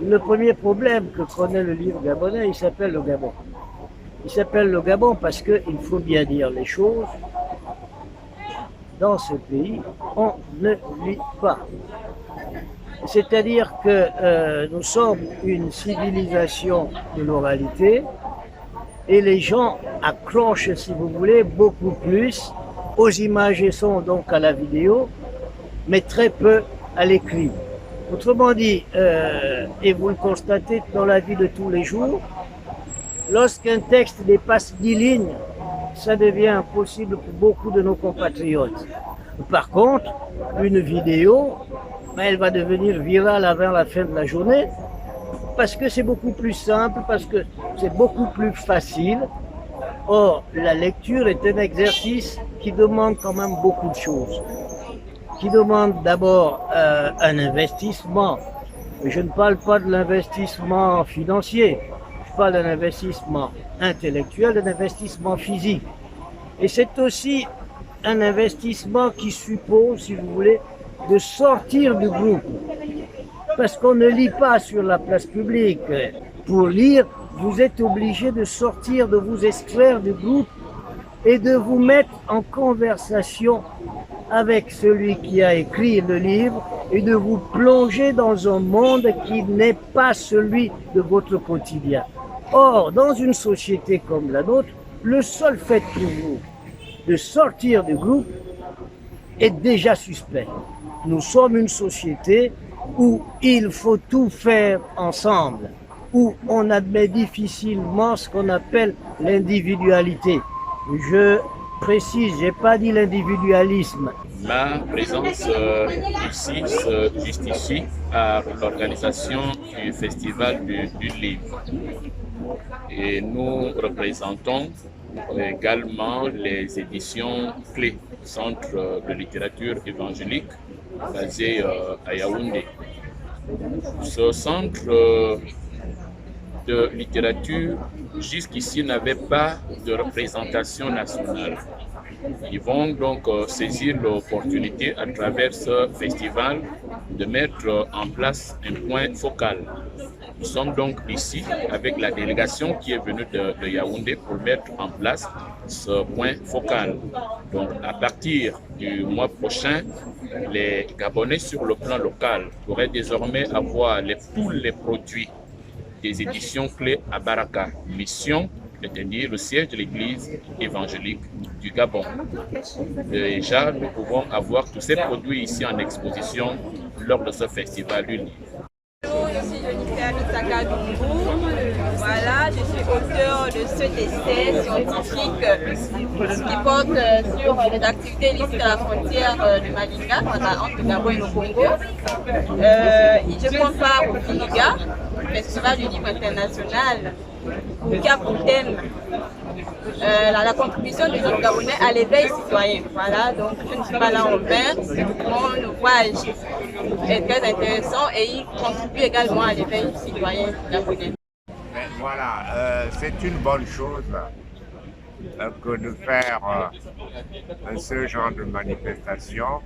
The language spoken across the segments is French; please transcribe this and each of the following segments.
Le premier problème que connaît le livre gabonais, il s'appelle le Gabon. Il s'appelle le Gabon parce qu'il faut bien dire les choses. Dans ce pays, on ne lit pas. C'est-à-dire que nous sommes une civilisation de l'oralité et les gens accrochent, si vous voulez, beaucoup plus aux images et sons, donc à la vidéo, mais très peu à l'écrit. Autrement dit, et vous le constatez dans la vie de tous les jours, lorsqu'un texte dépasse 10 lignes, ça devient impossible pour beaucoup de nos compatriotes. Par contre, une vidéo, elle va devenir virale avant la fin de la journée parce que c'est beaucoup plus simple, parce que c'est beaucoup plus facile. Or, la lecture est un exercice qui demande quand même beaucoup de choses, qui demande d'abord un investissement. Je ne parle pas de l'investissement financier, je parle d'un investissement intellectuel, d'un investissement physique. Et c'est aussi un investissement qui suppose, si vous voulez, de sortir du groupe. Parce qu'on ne lit pas sur la place publique. Pour lire, vous êtes obligé de sortir, de vous extraire du groupe et de vous mettre en conversation avec celui qui a écrit le livre et de vous plonger dans un monde qui n'est pas celui de votre quotidien. Or, dans une société comme la nôtre, le seul fait pour vous de sortir du groupe est déjà suspect. Nous sommes une société où il faut tout faire ensemble, où on admet difficilement ce qu'on appelle l'individualité. Je précise, je n'ai pas dit l'individualisme. Ma présence ici se justifie par l'organisation du Festival du livre. Et nous représentons également les éditions clés du Centre de littérature évangélique basé à Yaoundé. Ce centre de littérature jusqu'ici n'avait pas de représentation nationale. Ils vont donc saisir l'opportunité à travers ce festival de mettre en place un point focal. Nous sommes donc ici avec la délégation qui est venue de Yaoundé pour mettre en place ce point focal. Donc à partir du mois prochain, les Gabonais sur le plan local pourraient désormais avoir tous les produits des éditions clés à Baraka, mission, c'est-à-dire le siège de l'église évangélique du Gabon. Déjà, nous pouvons avoir tous ces produits ici en exposition lors de ce festival du livre. Bonjour, je suis Jennifer Mitaka Dumbu. Voilà, je suis auteur de ce essai scientifique qui porte sur les activités illicites à la frontière du Malinga, entre le Gabon et le Congo. Je prends part au FINIGA, Festival du livre international, qui a pour thème la contribution des jeunes Gabonais à l'éveil citoyen. Voilà, donc je ne suis pas là en vain. Mon ouvrage est très intéressant et il contribue également à l'éveil citoyen gabonais. Voilà, c'est une bonne chose que de faire ce genre de manifestation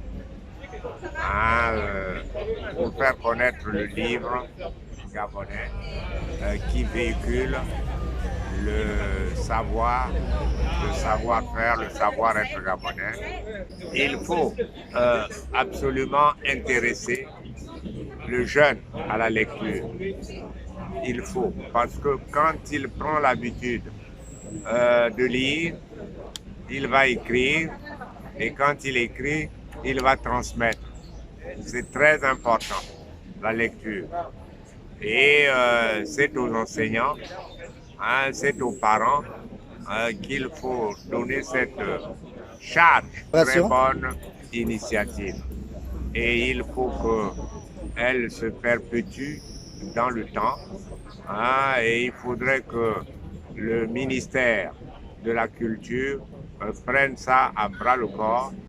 pour faire connaître le livre gabonais qui véhicule le savoir-faire, le savoir-être gabonais. Il faut absolument intéresser le jeune à la lecture. Il faut, parce que quand il prend l'habitude de lire, il va écrire, et quand il écrit, il va transmettre. C'est très important, la lecture. Et c'est aux enseignants, c'est aux parents qu'il faut donner cette charge, très bonne initiative. Et il faut qu'elle se perpétue dans le temps. Et il faudrait que le ministère de la Culture prenne ça à bras le corps.